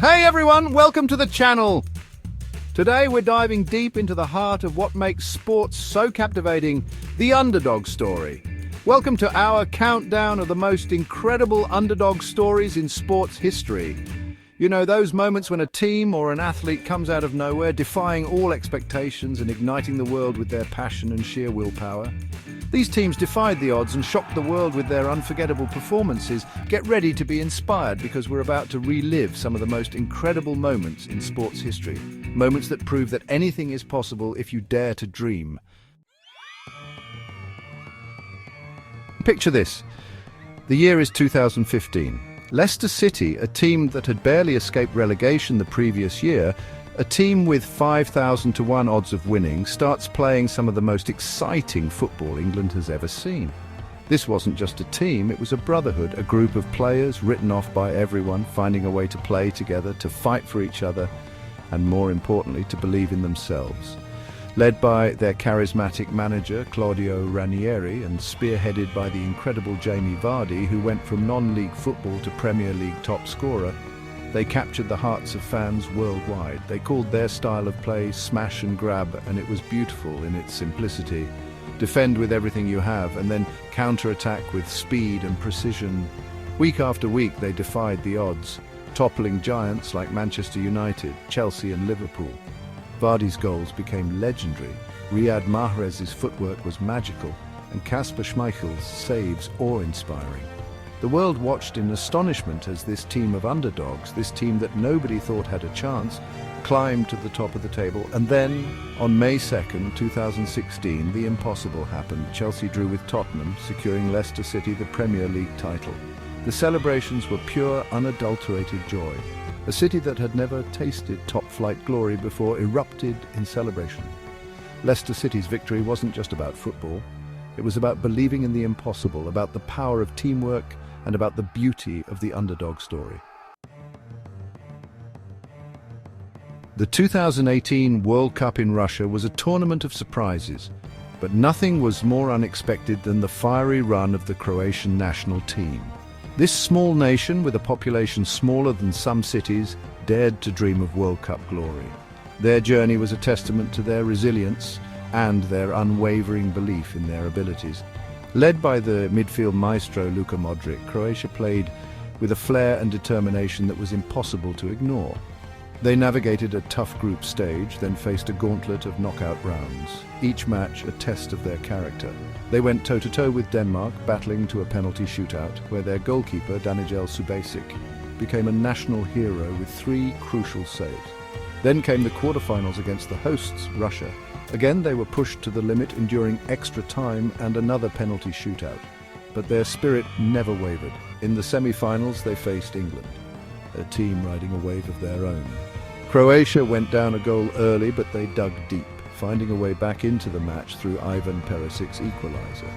Hey everyone, welcome to the channel. Today we're diving deep into the heart of what makes sports so captivating, the underdog story. Welcome to our countdown of the most incredible underdog stories in sports history. You know, those moments when a team or an athlete comes out of nowhere, defying all expectations and igniting the world with their passion and sheer willpower. These teams defied the odds and shocked the world with their unforgettable performances. Get ready to be inspired because we're about to relive some of the most incredible moments in sports history. Moments that prove that anything is possible if you dare to dream. Picture this. The year is 2015. Leicester City, a team that had barely escaped relegation the previous year, a team with 5,000 to 1 odds of winning, starts playing some of the most exciting football England has ever seen. This wasn't just a team, it was a brotherhood, a group of players written off by everyone, finding a way to play together, to fight for each other, and more importantly, to believe in themselves. Led by their charismatic manager, Claudio Ranieri, and spearheaded by the incredible Jamie Vardy, who went from non-league football to Premier League top scorer, they captured the hearts of fans worldwide. They called their style of play smash and grab, and it was beautiful in its simplicity. Defend with everything you have, and then counter-attack with speed and precision. Week after week, they defied the odds, toppling giants like Manchester United, Chelsea and Liverpool. Vardy's goals became legendary, Riyad Mahrez's footwork was magical, and Kasper Schmeichel's saves awe-inspiring. The world watched in astonishment as this team of underdogs, this team that nobody thought had a chance, climbed to the top of the table. And then, on May 2nd, 2016, the impossible happened. Chelsea drew with Tottenham, securing Leicester City the Premier League title. The celebrations were pure, unadulterated joy. A city that had never tasted top-flight glory before erupted in celebration. Leicester City's victory wasn't just about football. It was about believing in the impossible, about the power of teamwork, and about the beauty of the underdog story. The 2018 World Cup in Russia was a tournament of surprises, but nothing was more unexpected than the fiery run of the Croatian national team. This small nation, with a population smaller than some cities, dared to dream of World Cup glory. Their journey was a testament to their resilience and their unwavering belief in their abilities. Led by the midfield maestro Luka Modric, Croatia played with a flair and determination that was impossible to ignore. They navigated a tough group stage, then faced a gauntlet of knockout rounds, each match a test of their character. They went toe-to-toe with Denmark, battling to a penalty shootout, where their goalkeeper, Danijel Subasic, became a national hero with 3 crucial saves. Then came the quarterfinals against the hosts, Russia. Again, they were pushed to the limit, enduring extra time and another penalty shootout. But their spirit never wavered. In the semi-finals, they faced England, a team riding a wave of their own. Croatia went down a goal early, but they dug deep, finding a way back into the match through Ivan Perisic's equaliser.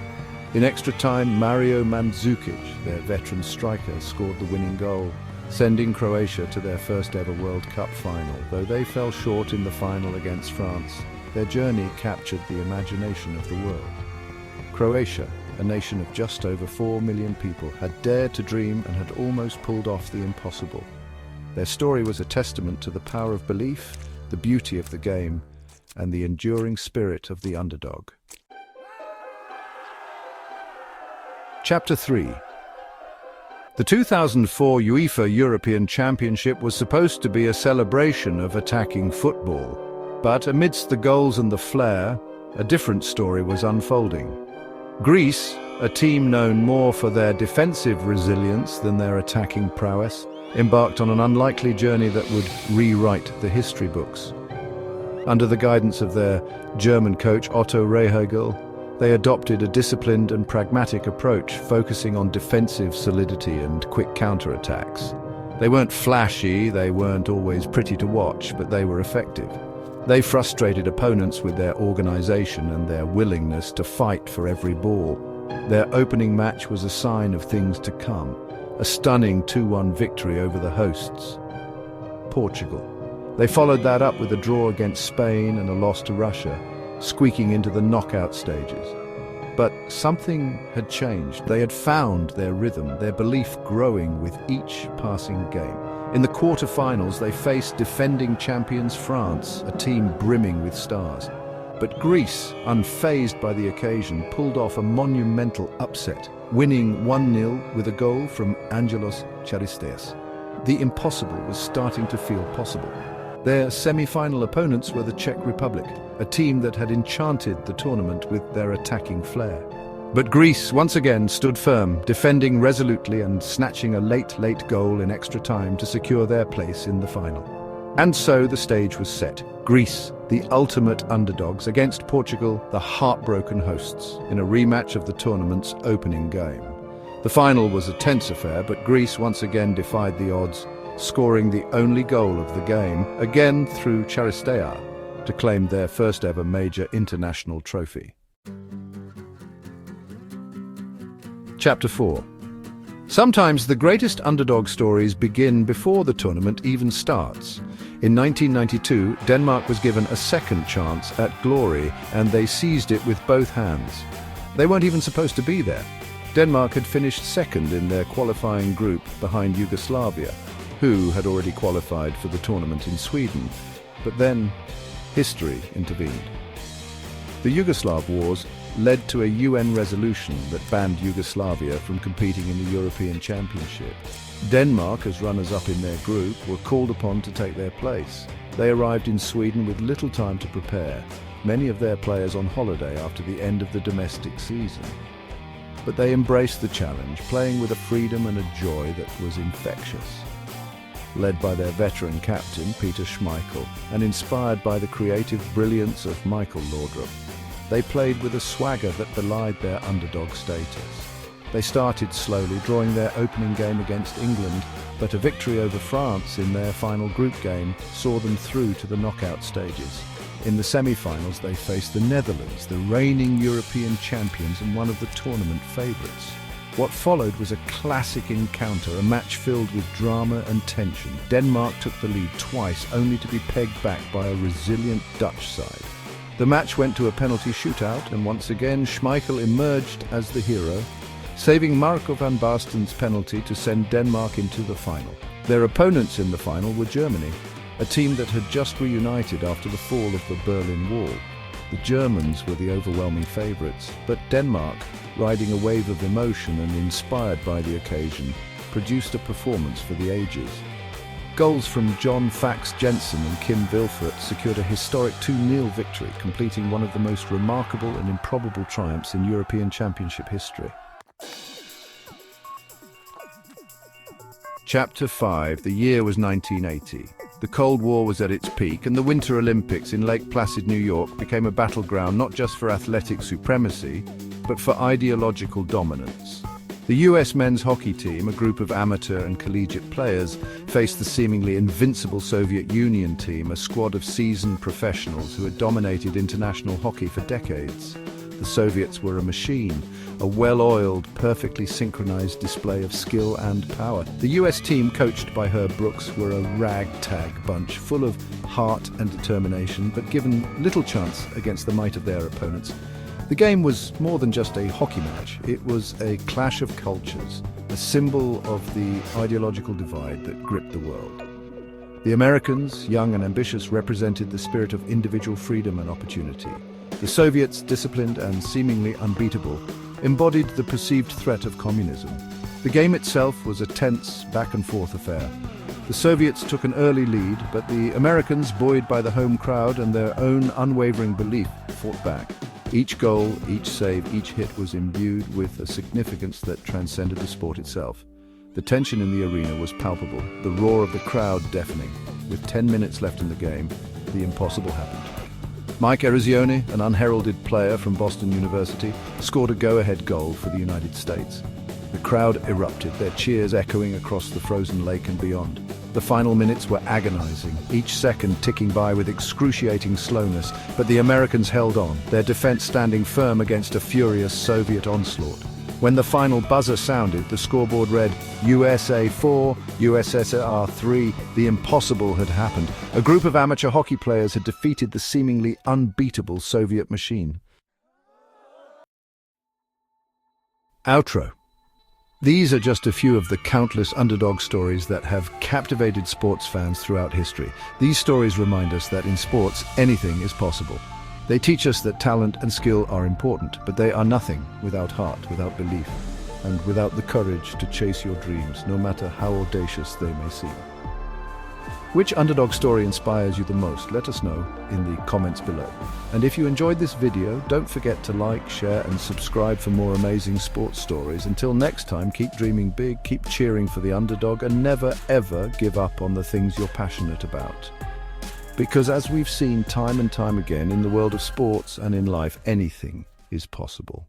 In extra time, Mario Mandzukic, their veteran striker, scored the winning goal, sending Croatia to their first ever World Cup final. Though they fell short in the final against France, their journey captured the imagination of the world. Croatia, a nation of just over 4 million people, had dared to dream and had almost pulled off the impossible. Their story was a testament to the power of belief, the beauty of the game, and the enduring spirit of the underdog. Chapter 3. The 2004 UEFA European Championship was supposed to be a celebration of attacking football, but amidst the goals and the flair, a different story was unfolding. Greece, a team known more for their defensive resilience than their attacking prowess, embarked on an unlikely journey that would rewrite the history books. Under the guidance of their German coach Otto Rehhagel, they adopted a disciplined and pragmatic approach, focusing on defensive solidity and quick counterattacks. They weren't flashy, they weren't always pretty to watch, but they were effective. They frustrated opponents with their organization and their willingness to fight for every ball. Their opening match was a sign of things to come, a stunning 2-1 victory over the hosts, Portugal. They followed that up with a draw against Spain and a loss to Russia, squeaking into the knockout stages. But something had changed. They had found their rhythm, their belief growing with each passing game. In the quarter-finals, they faced defending champions France, a team brimming with stars. But Greece, unfazed by the occasion, pulled off a monumental upset, winning 1-0 with a goal from Angelos Charisteas. The impossible was starting to feel possible. Their semi-final opponents were the Czech Republic, a team that had enchanted the tournament with their attacking flair. But Greece once again stood firm, defending resolutely and snatching a late goal in extra time to secure their place in the final. And so the stage was set. Greece, the ultimate underdogs, against Portugal, the heartbroken hosts, in a rematch of the tournament's opening game. The final was a tense affair, but Greece once again defied the odds, scoring the only goal of the game, again through Charisteas, to claim their first ever major international trophy. Chapter 4. Sometimes the greatest underdog stories begin before the tournament even starts. In 1992, Denmark was given a second chance at glory, and they seized it with both hands. They weren't even supposed to be there. Denmark had finished second in their qualifying group behind Yugoslavia, who had already qualified for the tournament in Sweden. But then, history intervened. The Yugoslav Wars led to a UN resolution that banned Yugoslavia from competing in the European Championship. Denmark, as runners-up in their group, were called upon to take their place. They arrived in Sweden with little time to prepare, many of their players on holiday after the end of the domestic season. But they embraced the challenge, playing with a freedom and a joy that was infectious. Led by their veteran captain, Peter Schmeichel, and inspired by the creative brilliance of Michael Laudrup, they played with a swagger that belied their underdog status. They started slowly, drawing their opening game against England, but a victory over France in their final group game saw them through to the knockout stages. In the semi-finals, they faced the Netherlands, the reigning European champions and one of the tournament favourites. What followed was a classic encounter, a match filled with drama and tension. Denmark took the lead twice, only to be pegged back by a resilient Dutch side. The match went to a penalty shootout, and once again Schmeichel emerged as the hero, saving Marco van Basten's penalty to send Denmark into the final. Their opponents in the final were Germany, a team that had just reunited after the fall of the Berlin Wall. The Germans were the overwhelming favourites, but Denmark, riding a wave of emotion and inspired by the occasion, produced a performance for the ages. Goals from John Fax Jensen and Kim Vilfert secured a historic 2-0 victory, completing one of the most remarkable and improbable triumphs in European Championship history. Chapter 5. The year was 1980. The Cold War was at its peak, and the Winter Olympics in Lake Placid, New York, became a battleground not just for athletic supremacy, but for ideological dominance. The US men's hockey team, a group of amateur and collegiate players, faced the seemingly invincible Soviet Union team, a squad of seasoned professionals who had dominated international hockey for decades. The Soviets were a machine, a well-oiled, perfectly synchronized display of skill and power. The US team, coached by Herb Brooks, were a ragtag bunch, full of heart and determination, but given little chance against the might of their opponents. The game was more than just a hockey match. It was a clash of cultures, a symbol of the ideological divide that gripped the world. The Americans, young and ambitious, represented the spirit of individual freedom and opportunity. The Soviets, disciplined and seemingly unbeatable, embodied the perceived threat of communism. The game itself was a tense, back-and-forth affair. The Soviets took an early lead, but the Americans, buoyed by the home crowd and their own unwavering belief, fought back. Each goal, each save, each hit was imbued with a significance that transcended the sport itself. The tension in the arena was palpable, the roar of the crowd deafening. With 10 minutes left in the game, the impossible happened. Mike Eruzione, an unheralded player from Boston University, scored a go-ahead goal for the United States. The crowd erupted, their cheers echoing across the frozen lake and beyond. The final minutes were agonizing, each second ticking by with excruciating slowness, but the Americans held on, their defense standing firm against a furious Soviet onslaught. When the final buzzer sounded, the scoreboard read, USA 4, USSR 3. The impossible had happened. A group of amateur hockey players had defeated the seemingly unbeatable Soviet machine. Outro. These are just a few of the countless underdog stories that have captivated sports fans throughout history. These stories remind us that in sports, anything is possible. They teach us that talent and skill are important, but they are nothing without heart, without belief, and without the courage to chase your dreams, no matter how audacious they may seem. Which underdog story inspires you the most? Let us know in the comments below. And if you enjoyed this video, don't forget to like, share, and subscribe for more amazing sports stories. Until next time, keep dreaming big, keep cheering for the underdog, and never ever give up on the things you're passionate about. Because as we've seen time and time again in the world of sports and in life, anything is possible.